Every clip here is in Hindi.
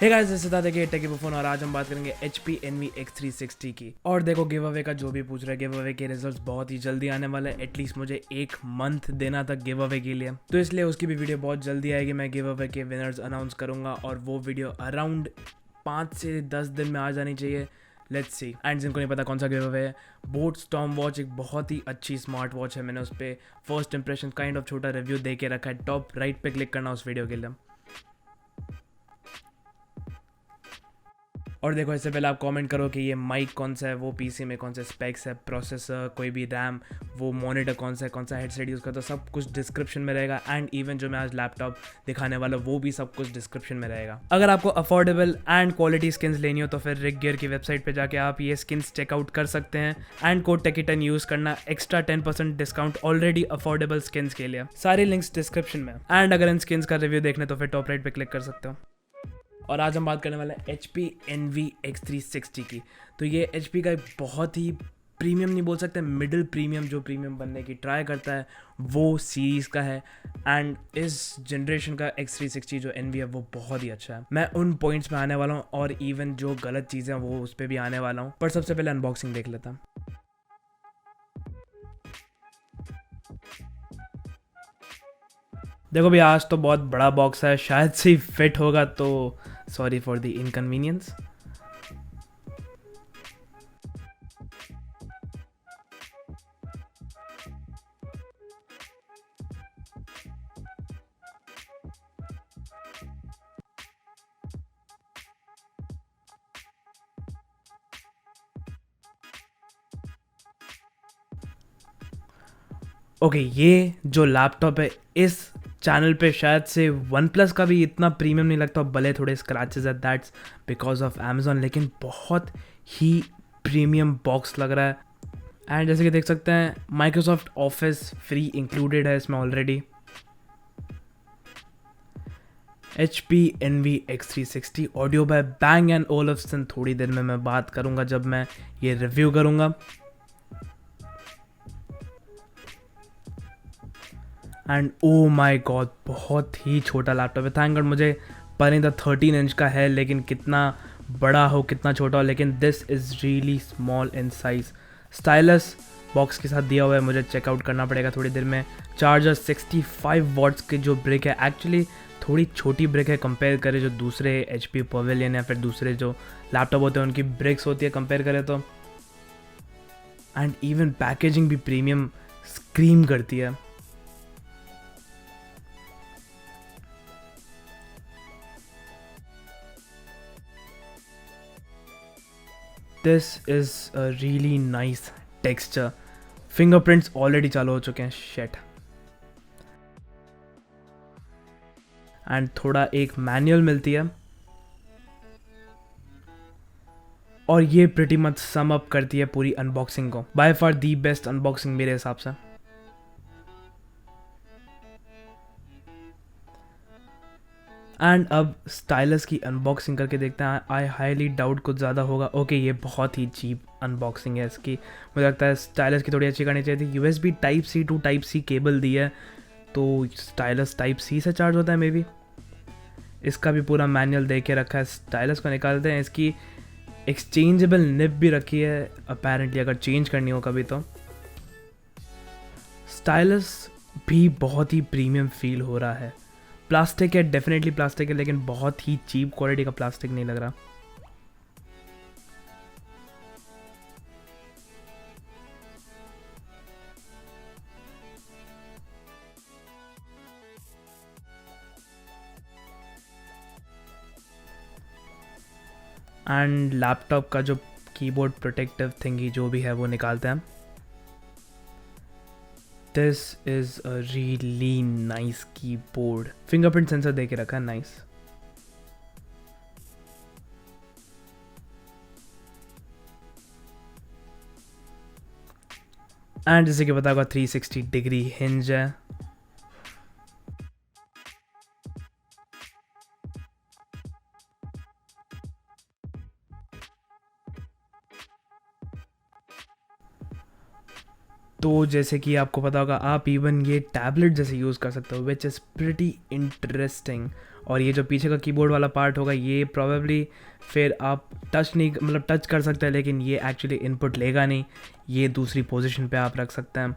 हे गाइस, दिस इज देखिए टेकी फोन और आज हम बात करेंगे HP Envy X360 की। और देखो गिव अवे का जो भी पूछ रहे हैं, गिव अवे के रिजल्ट्स बहुत ही जल्दी आने वाले हैं। एटलीस्ट मुझे 1 मंथ देना था गिव अवे के लिए, तो इसलिए उसकी भी वीडियो बहुत जल्दी आएगी। मैं गिव अवे के विनर्स अनाउंस करूंगा और वो वीडियो अराउंड 5 से 10 दिन में आ जानी चाहिए। Let's see. एंड जिनको नहीं पता कौन सा गिव अवे है, बोट स्टॉर्म वॉच एक बहुत ही अच्छी स्मार्ट वॉच है। मैंने उस पर फर्स्ट इंप्रेशन काइंड ऑफ छोटा रिव्यू दे के रखा है। टॉप राइट पे क्लिक करना उस वीडियो के लिए। और देखो, इससे पहले आप कमेंट करो कि ये माइक कौन सा है, वो पीसी में कौन से स्पेक्स है, प्रोसेसर, कोई भी रैम, वो मॉनिटर कौन सा हेडसेट यूज़ करता है, सब कुछ डिस्क्रिप्शन में रहेगा। एंड इवन जो मैं आज लैपटॉप दिखाने वाला वो भी सब कुछ डिस्क्रिप्शन में रहेगा। अगर आपको अफोर्डेबल एंड क्वालिटी स्किन्स लेनी हो तो फिर रिग गियर की वेबसाइट पर जाके आप ये स्किन्स चेकआउट कर सकते हैं। एंड कोड टेकी10 यूज़ करना, extra 10% discount already affordable skins के लिए। सारे लिंक्स डिस्क्रिप्शन में। एंड अगर इन स्किन्स का रिव्यू देखने तो फिर टॉप राइट पे क्लिक कर सकते हो। और आज हम बात करने वाले हैं HP Envy X360 की। तो ये HP का एक बहुत ही प्रीमियम नहीं बोल सकते, मिडिल प्रीमियम, जो प्रीमियम बनने की ट्राई करता है वो सीरीज़ का है। एंड इस जनरेशन का X360 जो Envy है वो बहुत ही अच्छा है। मैं उन पॉइंट्स में आने वाला हूँ और इवन जो गलत चीज़ें हैं वो उस पर भी आने वाला हूँ, पर सबसे पहले अनबॉक्सिंग देख लेता हूँ। देखो भैया, आज तो बहुत बड़ा बॉक्स है, शायद से ही फिट होगा, तो sorry for the inconvenience. Okay, ये जो लैपटॉप है इस चैनल पे शायद से वन प्लस का भी इतना प्रीमियम नहीं लगता, भले थोड़े स्क्रैचेस है, दैट्स बिकॉज ऑफ अमेजोन, लेकिन बहुत ही प्रीमियम बॉक्स लग रहा है। एंड जैसे कि देख सकते हैं माइक्रोसॉफ्ट ऑफिस फ्री इंक्लूडेड है इसमें already. HP Envy X360 audio by Bang and Olufsen. थोड़ी देर में मैं बात करूंगा जब मैं ये रिव्यू करूंगा। एंड ओ माई गॉड, बहुत ही छोटा लैपटॉप है। थैंक गॉड मुझे पर द 13 इंच का है, लेकिन कितना बड़ा हो कितना छोटा हो, लेकिन this is really small in size. Stylus box के साथ दिया हुआ है, मुझे चेकआउट करना पड़ेगा थोड़ी देर में। चार्जर 65 वॉट्स की जो ब्रिक है, एक्चुअली थोड़ी छोटी ब्रिक है कंपेयर करें जो दूसरे HP पवेलियन या फिर दूसरे जो लैपटॉप होते हैं उनकी ब्रिक्स होती है कंपेयर करें तो। एंड इवन पैकेजिंग भी प्रीमियम स्क्रीम करती है। This is a really nice texture. Fingerprints already चालू हो चुके हैं, शेट। एंड थोड़ा एक मैनुअल मिलती है और ये प्रिटी मच सम अप करती है पूरी अनबॉक्सिंग को। By far the best unboxing मेरे हिसाब से। एंड अब स्टाइलस की अनबॉक्सिंग करके देखते हैं। आई हाईली डाउट कुछ ज़्यादा होगा। ओके, ये बहुत ही चीप अनबॉक्सिंग है इसकी। मुझे लगता है स्टाइलस की थोड़ी अच्छी करनी चाहिए थी। USB Type-C to Type-C cable दी है, तो स्टाइलस Type-C से चार्ज होता है मे बी। इसका भी पूरा मैनुअल दे के रखा है। स्टाइलस को निकालते हैं, इसकी एक्सचेंजेबल निब भी रखी है अपेरेंटली, अगर चेंज करनी हो कभी तो। स्टाइलस भी बहुत ही प्रीमियम फील हो रहा है। प्लास्टिक है, डेफिनेटली प्लास्टिक है, लेकिन बहुत ही चीप क्वालिटी का प्लास्टिक नहीं लग रहा। एंड लैपटॉप का जो कीबोर्ड प्रोटेक्टिव थिंगी जो भी है वो निकालते हैं। This is a really nice keyboard. Fingerprint sensor दे के रखा है, नाइस। एंड जैसे कि पता होगा 360 डिग्री हिंज है। तो जैसे कि आपको पता होगा, आप इवन ये टैबलेट जैसे यूज़ कर सकते हो, विच इज़ प्रिटी इंटरेस्टिंग। और ये जो पीछे का कीबोर्ड वाला पार्ट होगा, ये प्रॉबेबली फिर आप टच नहीं, मतलब टच कर सकते हैं, लेकिन ये एक्चुअली इनपुट लेगा नहीं, ये दूसरी पोजीशन पे आप रख सकते हैं।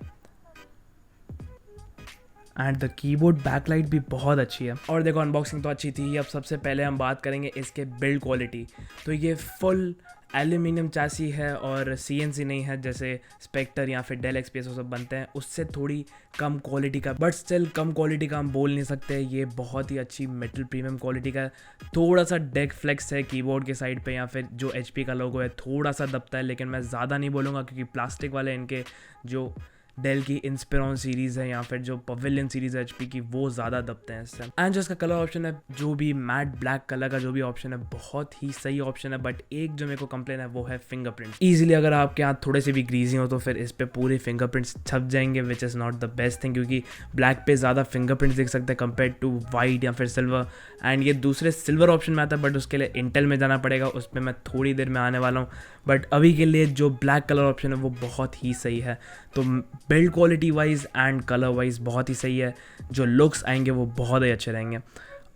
एंड द कीबोर्ड बैकलाइट भी बहुत अच्छी है। और देखो, अनबॉक्सिंग तो अच्छी थी। अब सबसे पहले हम बात करेंगे इसके बिल्ड क्वालिटी। तो ये फुल एल्यूमिनियम चैसी है और CNC नहीं है जैसे स्पेक्टर या फिर डेल XPS वो सब बनते हैं, उससे थोड़ी कम क्वालिटी का, बट स्टिल कम क्वालिटी का हम बोल नहीं सकते। ये बहुत ही अच्छी मेटल प्रीमियम क्वालिटी का है। थोड़ा सा डेक फ्लेक्स है कीबोर्ड के साइड पे, या फिर जो HP का लोगो है थोड़ा सा दबता है, लेकिन मैं ज़्यादा नहीं बोलूँगा क्योंकि प्लास्टिक वाले इनके जो डेल की इंस्पिरॉन सीरीज़ है या फिर जो पवेलियन सीरीज़ है HP की, वो ज़्यादा दबते हैं इससे। एंड जो इसका कलर ऑप्शन है, जो भी मैट ब्लैक कलर का जो भी ऑप्शन है, बहुत ही सही ऑप्शन है। बट एक जो मेरे को कंप्लेन है वो है फिंगरप्रिंट। ईजिली अगर आपके हाथ थोड़े से भी ग्रीजी हो तो फिर इस पे पूरे फिंगरप्रिंट्स छप जाएंगे, which is not the best thing, क्योंकि ब्लैक पे ज़्यादा फिंगरप्रिंट्स दिख सकते हैं कंपेयर टू वाइट या फिर सिल्वर। एंड ये दूसरे सिल्वर ऑप्शन में आता है, बट उसके लिए इंटेल में जाना पड़ेगा, उस पर मैं थोड़ी देर में आने वाला हूँ। बट अभी के लिए जो ब्लैक कलर ऑप्शन है वो बहुत ही सही है। तो build quality wise and colour wise बहुत ही सही है। जो लुक्स आएंगे वो बहुत ही अच्छे रहेंगे।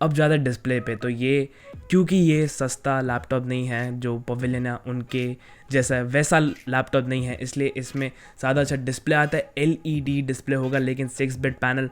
अब ज़्यादा डिस्प्ले पे, तो ये क्योंकि ये सस्ता लैपटॉप नहीं है, जो पवेलियन है उनके जैसा वैसा लैपटॉप नहीं है, इसलिए इसमें ज़्यादा अच्छा डिस्प्ले आता है। LED डिस्प्ले होगा, लेकिन 6-बिट पैनल।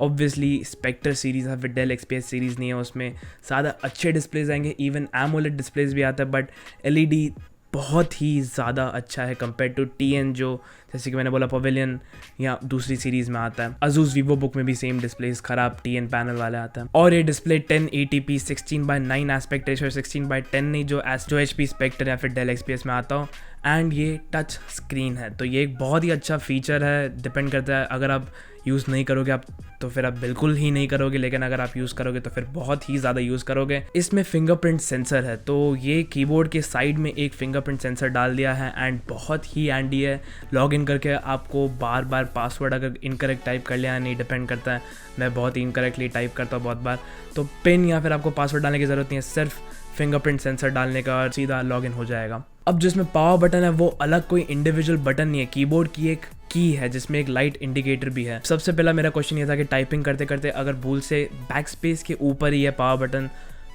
ऑब्वियसली स्पेक्टर सीरीज़ है, फिर डेल XPS सीरीज़ नहीं है, उसमें ज़्यादा अच्छे डिस्प्लेज आएंगे। इवन AMOLED डिस्प्लेज भी आता है, बट LED बहुत ही ज़्यादा अच्छा है कंपेयर टू TN, जो जैसे कि मैंने बोला पवेलियन या दूसरी सीरीज़ में आता है। Asus VivoBook में भी सेम डिस्प्लेस ख़राब TN पैनल वाले आता है। और ये डिस्प्ले 1080p 16:9 एस्पेक्ट रेशियो, 16:10 नहीं जो HP स्पेक्टर या फिर डेल XPS में आता हो। एंड ये टच स्क्रीन है, तो ये एक बहुत ही अच्छा फीचर है। डिपेंड करता है, अगर आप यूज़ नहीं करोगे आप तो फिर आप बिल्कुल ही नहीं करोगे, लेकिन अगर आप यूज़ करोगे तो फिर बहुत ही ज़्यादा यूज़ करोगे। इसमें फिंगरप्रिंट सेंसर है, तो ये कीबोर्ड के साइड में एक फिंगरप्रिंट सेंसर डाल दिया है एंड बहुत ही हैंडी है। लॉगिन करके आपको बार बार पासवर्ड अगर इनकरेक्ट टाइप कर लिया, नहीं डिपेंड करता है, मैं बहुत ही इनकरेक्टली टाइप करता हूँ बहुत बार, तो पिन या फिर आपको पासवर्ड डालने की ज़रूरत नहीं है, सिर्फ फिंगरप्रिंट सेंसर डालने का और सीधा लॉगिन हो जाएगा। अब जो इसमें पावर बटन है वो अलग कोई इंडिविजुअल बटन नहीं है, कीबोर्ड की एक की है जिसमें एक लाइट इंडिकेटर भी है। सबसे पहला मेरा क्वेश्चन ये था कि टाइपिंग करते करते अगर भूल से बैक स्पेस के ऊपर ही है पावर बटन,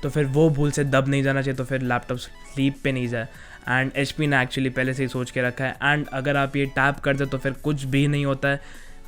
तो फिर वो भूल से दब नहीं जाना चाहिए, तो फिर लैपटॉप स्लीप पे नहीं जाए। एंड HP ने एक्चुअली पहले से ही सोच के रखा है। एंड अगर आप ये टैप कर दे तो फिर कुछ भी नहीं होता है,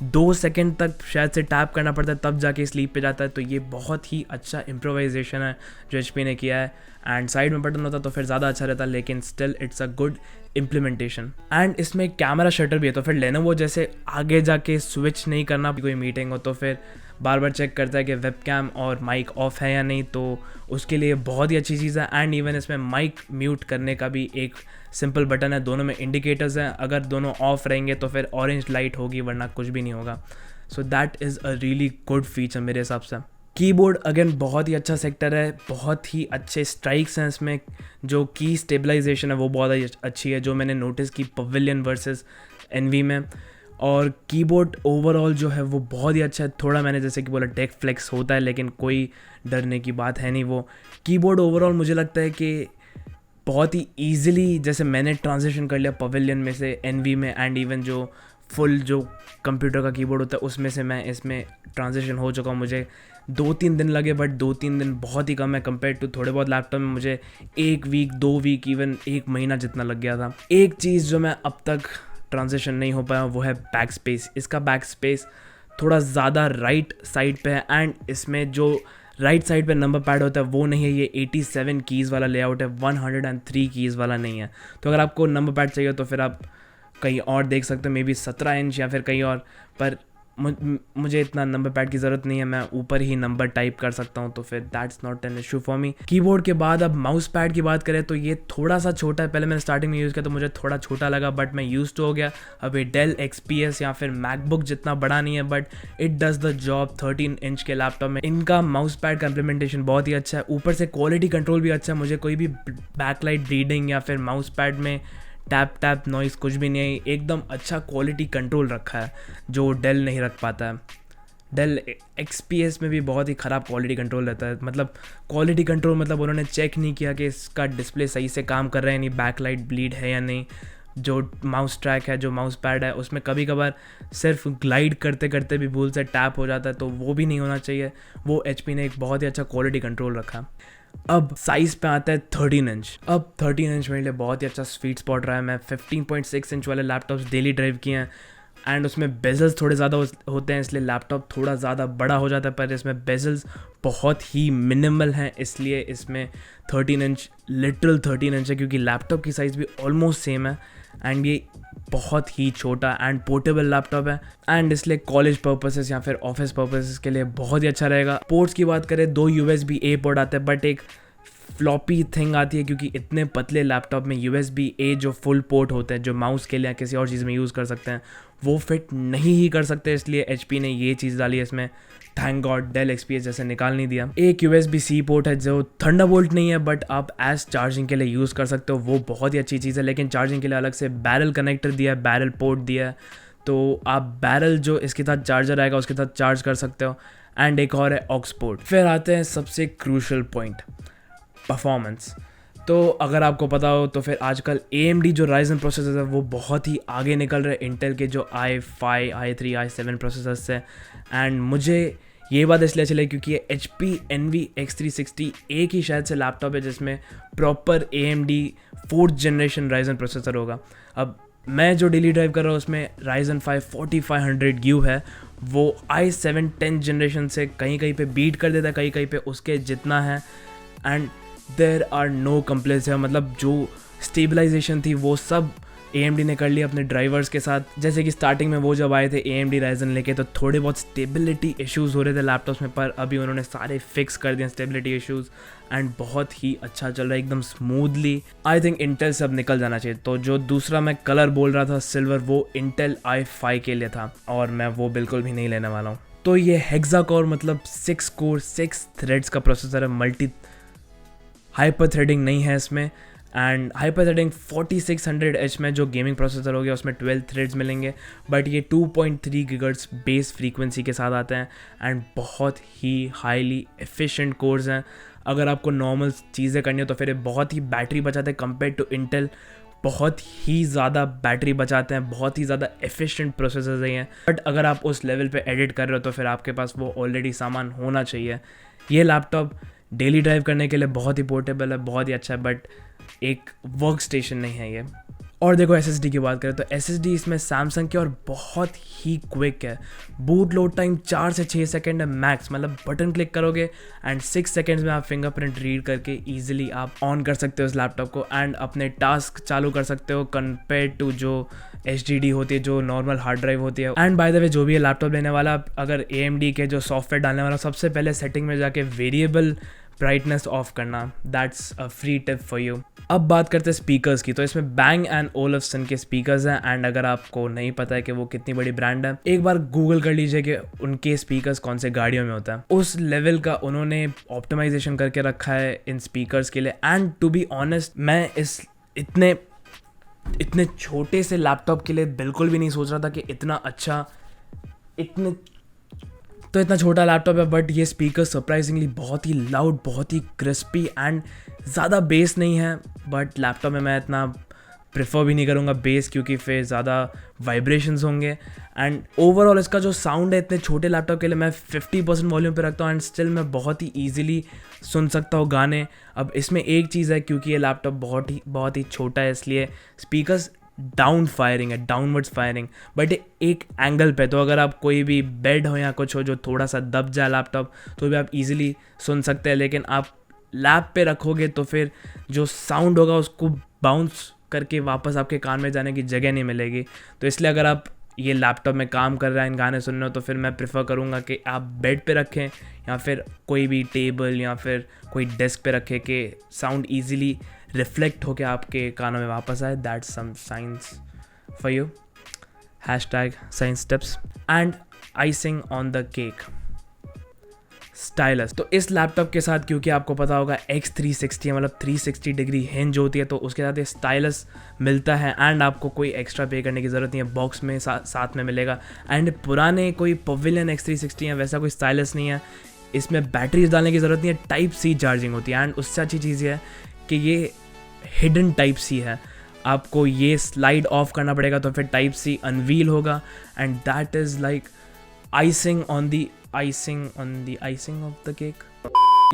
2 सेकंड तक शायद से टैप करना पड़ता है तब जाके स्लीप पे जाता है। तो ये बहुत ही अच्छा इम्प्रोवाइजेशन है जो HP ने किया है। एंड साइड में बटन होता तो फिर ज़्यादा अच्छा रहता, लेकिन still it's a good implementation. And इसमें कैमरा शटर भी है, तो फिर लेनोवो जैसे आगे जाके स्विच नहीं करना, कोई मीटिंग हो तो फिर बार बार चेक करता है कि वेबकैम और माइक ऑफ है या नहीं, तो उसके लिए बहुत ही अच्छी चीज़ है। एंड इवन इसमें माइक म्यूट करने का भी एक सिंपल बटन है, दोनों में इंडिकेटर्स हैं, अगर दोनों ऑफ रहेंगे तो फिर ऑरेंज लाइट होगी, वरना कुछ भी नहीं होगा। So that is a really good feature मेरे हिसाब से। कीबोर्ड अगेन बहुत ही अच्छा सेक्टर है, बहुत ही अच्छे स्ट्राइक्स हैं इसमें, जो की स्टेबलाइजेशन है वो बहुत ही अच्छी है, जो मैंने नोटिस की पवेलियन वर्सेस एनवी में। और कीबोर्ड ओवरऑल जो है वो बहुत ही अच्छा है। थोड़ा मैंने जैसे कि बोला डेक फ्लेक्स होता है, लेकिन कोई डरने की बात है नहीं। वो कीबोर्ड ओवरऑल मुझे लगता है कि बहुत ही ईजिली, जैसे मैंने ट्रांजिशन कर लिया पवेलियन में से एनवी में, एंड इवन जो फुल जो कंप्यूटर का कीबोर्ड होता है उसमें से मैं इसमें ट्रांजिशन हो चुका हूँ। मुझे 2-3 दिन लगे, बट 2-3 दिन बहुत ही कम है कंपेयर टू थोड़े बहुत लैपटॉप में मुझे 1 वीक 2 वीक इवन 1 महीना जितना लग गया था। एक चीज़ जो मैं अब तक ट्रांजिशन नहीं हो पाया वो है बैक स्पेस। इसका बैक स्पेस थोड़ा ज़्यादा राइट साइड पे है, एंड इसमें जो राइट साइड पे नंबर पैड होता है वो नहीं है, ये 87 कीज़ वाला लेआउट है, 103 कीज़ वाला नहीं है। तो अगर आपको नंबर पैड चाहिए तो फिर आप कहीं और देख सकते हो, मे बी 17 इंच या फिर कहीं और, पर मुझे इतना नंबर पैड की ज़रूरत नहीं है, मैं ऊपर ही नंबर टाइप कर सकता हूँ, तो फिर that's not an issue for me. Keyboard के बाद अब माउस पैड की बात करें तो ये थोड़ा सा छोटा है। पहले मैंने स्टार्टिंग में यूज़ किया तो मुझे थोड़ा छोटा लगा, बट मैं यूज़ तो हो गया। अब ये डेल XPS या फिर मैकबुक जितना बड़ा नहीं है, but it does the job 13 inch के लैपटॉप में। इनका माउस पैड का इम्प्लीमेंटेशन बहुत ही अच्छा है, ऊपर से क्वालिटी कंट्रोल भी अच्छा है। मुझे कोई भी बैकलाइट ब्लीडिंग या फिर माउस पैड में टैप नॉइज़ कुछ भी नहीं है, एकदम अच्छा क्वालिटी कंट्रोल रखा है जो डेल नहीं रख पाता है। डेल XPS में भी बहुत ही ख़राब क्वालिटी कंट्रोल रहता है, मतलब क्वालिटी कंट्रोल मतलब उन्होंने चेक नहीं किया कि इसका डिस्प्ले सही से काम कर रहा है, नहीं बैकलाइट ब्लीड है या नहीं, जो माउस ट्रैक है, जो माउस पैड है, उसमें कभी कभार सिर्फ ग्लाइड करते करते भी भूल से टैप हो जाता है, तो वो भी नहीं होना चाहिए। वो HP ने एक बहुत ही अच्छा क्वालिटी कंट्रोल रखा। अब साइज़ पे आता है 13 इंच। अब 13 इंच मेरे लिए बहुत ही अच्छा स्वीट स्पॉट रहा है। मैं 15.6 इंच वाले लैपटॉप्स डेली ड्राइव किए हैं एंड उसमें बेजल्स थोड़े ज़्यादा होते हैं, इसलिए लैपटॉप थोड़ा ज़्यादा बड़ा हो जाता है, पर इसमें बेजल्स बहुत ही मिनिमल हैं, इसलिए इसमें 13 इंच लिटरल 13 इंच है, क्योंकि लैपटॉप की साइज़ भी ऑलमोस्ट सेम है एंड ये बहुत ही छोटा एंड पोर्टेबल लैपटॉप है एंड इसलिए कॉलेज पर्पसेस या फिर ऑफिस पर्पसेस के लिए बहुत ही अच्छा रहेगा। पोर्ट्स की बात करें, 2 USB-A पोर्ट आते हैं, बट एक फ्लॉपी थिंग आती है, क्योंकि इतने पतले लैपटॉप में USB-A जो फुल पोर्ट होते हैं, जो माउस के लिए या किसी और चीज़ में यूज़ कर सकते हैं, वो फिट नहीं ही कर सकते, इसलिए HP ने ये चीज़ डाली है इसमें। थैंक गॉड डेल XPS जैसे निकाल नहीं दिया। एक USB-C पोर्ट है जो थंडरबोल्ट नहीं है, बट आप एज चार्जिंग के लिए यूज़ कर सकते हो, वो बहुत ही अच्छी चीज़ है। लेकिन चार्जिंग के लिए अलग से बैरल कनेक्टर दिया है, बैरल पोर्ट दिया है, तो आप बैरल जो इसके साथ चार्जर आएगा उसके साथ चार्ज कर सकते हो। एंड एक और है ऑक्स पोर्ट। फिर आते हैं सबसे क्रूशल पॉइंट, परफॉर्मेंस। तो अगर आपको पता हो तो फिर आजकल AMD जो Ryzen प्रोसेसर है वो बहुत ही आगे निकल रहे हैं इंटेल के जो i5, i3, i7 प्रोसेसर से। एंड मुझे ये बात इसलिए चले क्योंकि ये HP Envy X360 एक ही शायद से लैपटॉप है जिसमें proper AMD 4th generation Ryzen processor होगा। अब मैं जो डेली ड्राइव कर रहा हूँ उसमें Ryzen 5 4500U है, वो i7 10th जनरेशन से कहीं कहीं पे बीट कर देता है, कहीं कहीं पे उसके जितना है। And there are no complaints है, मतलब जो स्टेबलाइजेशन थी वो सब AMD ने कर लिया अपने ड्राइवर्स के साथ। जैसे कि स्टार्टिंग में वो जब आए थे AMD Ryzen लेके, तो थोड़े बहुत स्टेबिलिटी इश्यूज़ हो रहे थे लैपटॉप्स में, पर अभी उन्होंने सारे फिक्स कर दिए स्टेबिलिटी इश्यूज़ एंड बहुत ही अच्छा चल रहा है एकदम स्मूथली। आई थिंक इंटेल से अब निकल जाना चाहिए। तो जो दूसरा मैं कलर बोल रहा था सिल्वर, वो इंटेल i5 के लिए था और मैं वो बिल्कुल भी नहीं लेने वाला हूँ। तो ये हेक्सा कोर मतलब 6 कोर 6 थ्रेड्स का प्रोसेसर है, मल्टी हाइपर थ्रेडिंग नहीं है इसमें। एंड हाइपर थ्रेडिंग 4600H में जो गेमिंग प्रोसेसर हो गया उसमें 12 थ्रेड्स मिलेंगे, बट ये 2.3 GHz बेस फ्रीक्वेंसी के साथ आते हैं एंड बहुत ही हाईली एफिशिएंट कोर्स हैं। अगर आपको नॉर्मल चीज़ें करनी हो तो फिर ये बहुत ही बैटरी बचाते हैं कंपेयर टू इंटेल, बहुत ही ज़्यादा बैटरी बचाते हैं, बहुत ही ज़्यादा एफिशिएंट प्रोसेसर हैं। बट अगर आप उस लेवल पे एडिट कर रहे हो तो फिर आपके पास वो ऑलरेडी सामान होना चाहिए। ये लैपटॉप डेली ड्राइव करने के लिए बहुत ही पोर्टेबल है, बहुत ही अच्छा है, बट एक वर्क स्टेशन नहीं है ये। और देखो SSD की बात करें तो SSD इसमें सैमसंग की और बहुत ही क्विक है। बूट लोड टाइम 4 से 6 सेकंड है मैक्स, मतलब बटन क्लिक करोगे एंड 6 सेकंड्स में आप फिंगरप्रिंट रीड करके ईजिली आप ऑन कर सकते हो इस लैपटॉप को एंड अपने टास्क चालू कर सकते हो कंपेयर टू जो HDD होती है, जो नॉर्मल हार्ड ड्राइव होती है। एंड बाय द वे जो भी ये लैपटॉप लेने वाला, अगर AMD के जो सॉफ्टवेयर डालने वाला, सबसे पहले सेटिंग में जाके वेरिएबल ब्राइटनेस ऑफ करना, that's a free tip for you. अब बात करते हैं स्पीकर्स की, तो इसमें Bang & Olufsen के स्पीकर्स हैं एंड अगर आपको नहीं पता है कि वो कितनी बड़ी ब्रांड है, एक बार गूगल कर लीजिए कि उनके स्पीकर्स कौन से गाड़ियों में होता है। उस लेवल का उन्होंने ऑप्टिमाइजेशन करके रखा है इन स्पीकर्स के लिए। एंड टू बी ऑनेस्ट, मैं इस इतने छोटे से लैपटॉप के लिए बिल्कुल भी नहीं सोच रहा था कि इतना अच्छा, इतना छोटा लैपटॉप है, बट ये स्पीकर सरप्राइजिंगली बहुत ही लाउड, बहुत ही क्रिस्पी एंड ज़्यादा बेस नहीं है। बट लैपटॉप में मैं इतना प्रेफर भी नहीं करूँगा बेस, क्योंकि फिर ज़्यादा वाइब्रेशंस होंगे। एंड ओवरऑल इसका जो साउंड है इतने छोटे लैपटॉप के लिए मैं 50% वॉल्यूम पे रखता हूँ एंड स्टिल मैं बहुत ही ईजिली सुन सकता हूँ गाने। अब इसमें एक चीज़ है, क्योंकि ये लैपटॉप बहुत ही छोटा है, इसलिए स्पीकर्स डाउन फायरिंग है, डाउनवर्ड्स फायरिंग, बट एक एंगल पे। तो अगर आप कोई भी बेड हो या कुछ हो जो थोड़ा सा दब जाए लैपटॉप, तो भी आप इजीली सुन सकते हैं। लेकिन आप लैप पे रखोगे तो फिर जो साउंड होगा उसको बाउंस करके वापस आपके कान में जाने की जगह नहीं मिलेगी। तो इसलिए अगर आप ये लैपटॉप में काम कर रहे हैं, गाने सुन रहे हो, तो फिर मैं प्रेफर करूँगा कि आप बेड पे रखें या फिर कोई भी टेबल या फिर कोई डेस्क पे रखें कि साउंड ईजिली रिफ्लेक्ट होकर आपके कानों में वापस आए। That's some science for you, #science tips। And icing on the cake, stylus. तो इस लैपटॉप के साथ, क्योंकि आपको पता होगा X360 है, मतलब 360 डिग्री हिंज होती है, तो उसके साथ ये स्टाइलस मिलता है एंड आपको कोई एक्स्ट्रा पे करने की ज़रूरत नहीं है, बॉक्स में साथ में मिलेगा। एंड पुराने कोई पवेलियन X360 है वैसा कोई स्टाइलस नहीं है, इसमें बैटरीज डालने की ज़रूरत नहीं है, Type-C चार्जिंग होती है। एंड उससे अच्छी चीज़ ये है कि ये हिडन Type-C है। आपको ये स्लाइड ऑफ करना पड़ेगा तो फिर टाइप सी अनवील होगा, and that is like icing on the icing of the cake.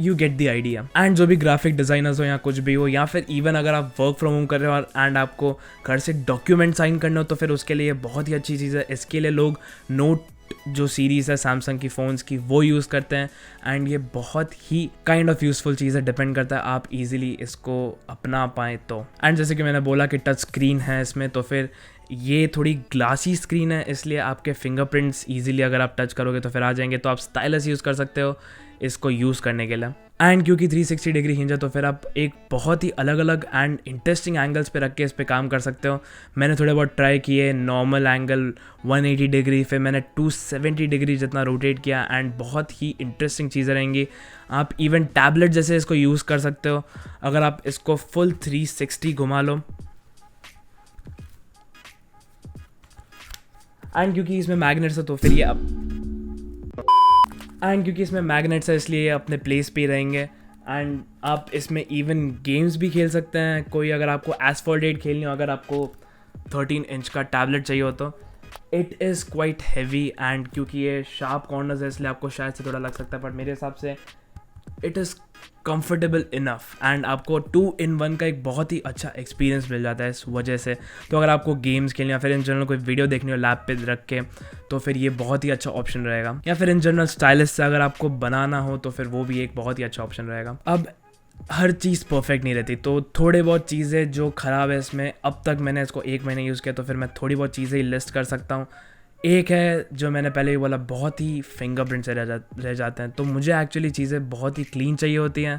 You get the idea. And जो भी ग्राफिक डिज़ाइनर्स हो या कुछ भी हो, या फिर इवन अगर आप वर्क फ्रॉम होम कर रहे हो और एंड आपको घर से डॉक्यूमेंट साइन करना हो, तो फिर उसके लिए बहुत ही अच्छी चीज़ है। इसके लिए लोग नोट जो सीरीज़ है सैमसंग की फ़ोन्स की वो यूज़ करते हैं, एंड ये बहुत ही काइंड ऑफ यूज़फुल चीज़ है, डिपेंड करता है आप इजीली इसको अपना पाएँ तो। एंड जैसे कि मैंने बोला कि टच स्क्रीन है इसमें, तो फिर ये थोड़ी ग्लासी स्क्रीन है, इसलिए आपके फिंगरप्रिंट्स इजीली अगर आप टच करोगे तो फिर आ जाएंगे, तो आप स्टाइलस यूज़ कर सकते हो इसको यूज़ करने के लिए। एंड क्योंकि 360 डिग्री हिंज है तो फिर आप एक बहुत ही अलग अलग एंड इंटरेस्टिंग एंगल्स पे रख के इस पे काम कर सकते हो। मैंने थोड़े बहुत ट्राई किए, नॉर्मल एंगल 180 डिग्री, फिर मैंने 270 डिग्री जितना रोटेट किया, एंड बहुत ही इंटरेस्टिंग चीज़ें रहेंगी। आप इवन टैबलेट जैसे इसको यूज़ कर सकते हो अगर आप इसको फुल 360 घुमा लो। एंड क्योंकि इसमें मैग्नेट्स है तो फिर ये इसलिए ये अपने प्लेस पे ही रहेंगे, एंड आप इसमें इवन गेम्स भी खेल सकते हैं। कोई अगर आपको एसफॉल्ट 8 खेलनी हो, अगर आपको 13 इंच का टैबलेट चाहिए हो तो it is quite heavy, and क्योंकि ये शार्प कॉर्नर्स है इसलिए आपको शायद से थोड़ा लग सकता है, बट मेरे हिसाब से it is comfortable enough, and आपको 2-in-1 का एक बहुत ही अच्छा एक्सपीरियंस मिल जाता है इस वजह से। तो अगर आपको गेम्स खेलनी या फिर इन जनरल कोई वीडियो देखनी हो लैप पे रख के, तो फिर ये बहुत ही अच्छा ऑप्शन रहेगा। या फिर इन जनरल स्टाइलिश से अगर आपको बनाना हो तो फिर वो भी एक बहुत ही अच्छा ऑप्शन रहेगा। अब हर चीज़ परफेक्ट नहीं रहती, तो थोड़े बहुत चीज़ें जो ख़राब है इसमें, अब तक मैंने इसको 1 महीने यूज़ किया तो फिर मैं थोड़ी बहुत चीज़ें ही लिस्ट कर सकता हूँ। एक है जो मैंने पहले भी बोला, बहुत ही फिंगरप्रिंट से रह जाते हैं, तो मुझे एक्चुअली चीज़ें बहुत ही क्लीन चाहिए होती हैं,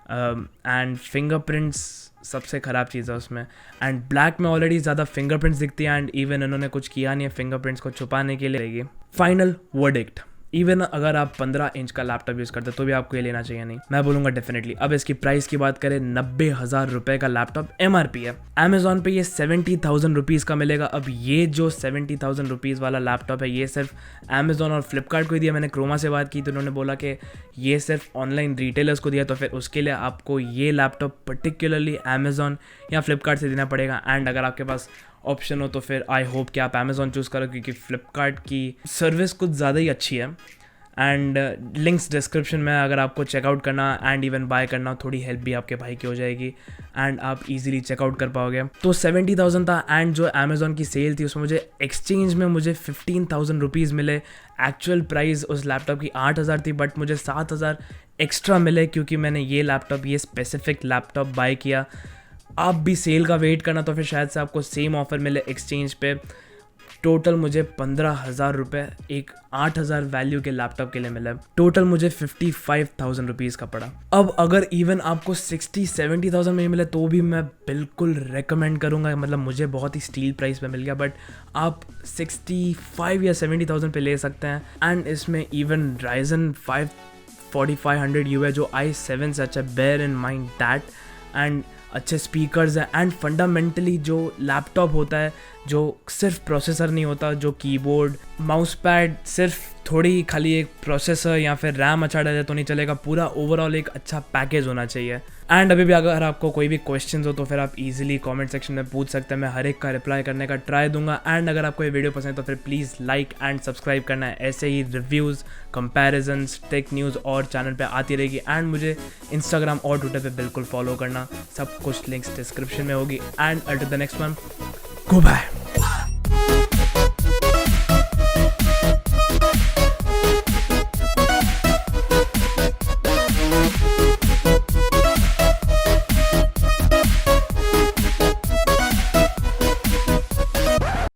एंड फिंगरप्रिंट्स सबसे ख़राब चीज़ है उसमें। एंड ब्लैक में ऑलरेडी ज़्यादा फिंगरप्रिंट्स दिखती हैं, एंड इवन इन्होंने कुछ किया नहीं है फिंगरप्रिंट्स को छुपाने के लिए रहेगी। फाइनल वर्डिक्ट, इवन अगर आप 15 इंच का लैपटॉप यूज़ करते तो भी आपको ये लेना चाहिए नहीं, मैं बोलूँगा डेफिनेटली। अब इसकी प्राइस की बात करें, 90,000 रुपये का लैपटॉप MRP है। अमेज़ॉन पे ये 70,000 रुपीज़ का मिलेगा। अब ये जो 70,000 रुपीज़ वाला लैपटॉप है ये सिर्फ अमेज़ॉन और फ्लिपकार्ट को ही दिया। मैंने क्रोमा से बात की तो उन्होंने बोला कि ये सिर्फ ऑनलाइन रिटेलर्स को दिया, तो फिर उसके लिए आपको ये लैपटॉप पर्टिकुलरली अमेज़ॉन या फ्लिपकार्ट से देना पड़ेगा। एंड अगर आपके पास ऑप्शन हो तो फिर आई होप कि आप अमेज़ॉन चूज़ करो, क्योंकि फ्लिपकार्ट की सर्विस कुछ ज़्यादा ही अच्छी है। एंड लिंक्स डिस्क्रिप्शन में, अगर आपको चेकआउट करना एंड इवन बाय करना, थोड़ी हेल्प भी आपके भाई की हो जाएगी एंड आप इजीली चेकआउट कर पाओगे। तो 70,000 था, एंड जो अमेज़ॉन की सेल थी उसमें मुझे एक्सचेंज में मुझे 15,000 रुपीज़ मिले। एक्चुअल प्राइस उस लैपटॉप की 8,000 थी, बट मुझे 7,000 एक्स्ट्रा मिले क्योंकि मैंने ये स्पेसिफिक लैपटॉप बाय किया। आप भी सेल का वेट करना तो फिर शायद से आपको सेम ऑफर मिले एक्सचेंज पे। टोटल मुझे 15,000 रुपये एक 8,000 वैल्यू के लैपटॉप के लिए मिला। टोटल मुझे 55,000 रुपीज़ का पड़ा। अब अगर इवन आपको 60-70,000 में मिले तो भी मैं बिल्कुल रेकमेंड करूँगा, मतलब मुझे बहुत ही स्टील प्राइस पे मिल गया, बट आप 65 या 70,000 पे ले सकते हैं। एंड इसमें इवन Ryzen 5 4500U है जो i7 से अच्छा, bear in mind that. And अच्छे स्पीकर्स हैं, एंड फंडामेंटली जो लैपटॉप होता है, जो सिर्फ प्रोसेसर नहीं होता, जो कीबोर्ड माउस पैड सिर्फ थोड़ी खाली एक प्रोसेसर या फिर रैम अच्छा डाले तो नहीं चलेगा, पूरा ओवरऑल एक अच्छा पैकेज होना चाहिए। एंड अभी भी अगर आपको कोई भी क्वेश्चंस हो तो फिर आप इजीली कमेंट सेक्शन में पूछ सकते हैं, मैं हर एक का रिप्लाई करने का ट्राई दूंगा। एंड अगर आपको ये वीडियो पसंद है तो फिर प्लीज़ लाइक एंड सब्सक्राइब करना है। ऐसे ही रिव्यूज़, कंपैरिजन्स, टेक न्यूज़ और चैनल पे आती रहेगी। एंड मुझे इंस्टाग्राम और ट्विटर पे बिल्कुल फॉलो करना, सब कुछ लिंक्स डिस्क्रिप्शन में होगी। And until the next one, go bye.